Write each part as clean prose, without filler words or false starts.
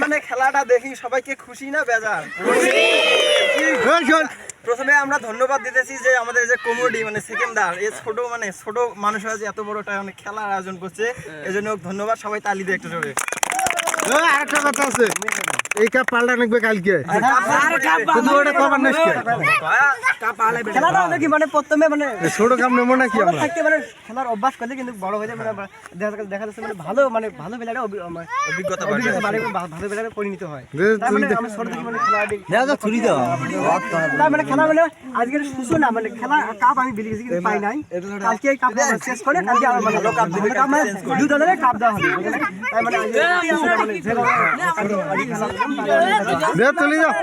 মানে খেলাটা দেখি সবাইকে খুশি না বেজার? প্রথমে আমরা ধন্যবাদ দিতেছি যে আমাদের যে কমেডি মানে সেকেন্ডার এই ছোট মানুষ আছে এত বড় মানে খেলার আয়োজন করছে, এজন্য ধন্যবাদ। সবাই তালি দিয়ে একটু জোরে। আরেকটা কথা আছে, এই কাপ পাল্টা নিবে কালকে মানে প্রথমে মানে ছোট কাম নেবো নাকি আমরা থাকতে মানে খেলার অভ্যাস করলে কিন্তু বড় হয়ে যায়, মানে দেখা যাচ্ছে মানে ভালো প্লেয়ারে অভিজ্ঞতা ভালো প্লেয়ারে পরিণত হয়। তার মানে আমরা ছোট থেকে মানে তার মানে খেলা মানে আজকের সুযোগ না, মানে খেলা কাপ আমি বেরিয়ে গেছি কিন্তু পাই নাই। কালকে এই কাপ শেষ করে কালকে আমার মানে কাপ দিবে, দুই দলের কাপ দেওয়া হবে। তাই মানে চলে যাও।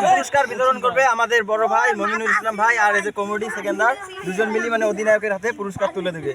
পুরস্কার বিতরণ করবে আমাদের বড় ভাই মমিনুল ইসলাম ভাই, আর এই যে কমেডি সেকেন্ডার দুজন মিলি মানে অধিনায়কের হাতে পুরস্কার তুলে দেবে।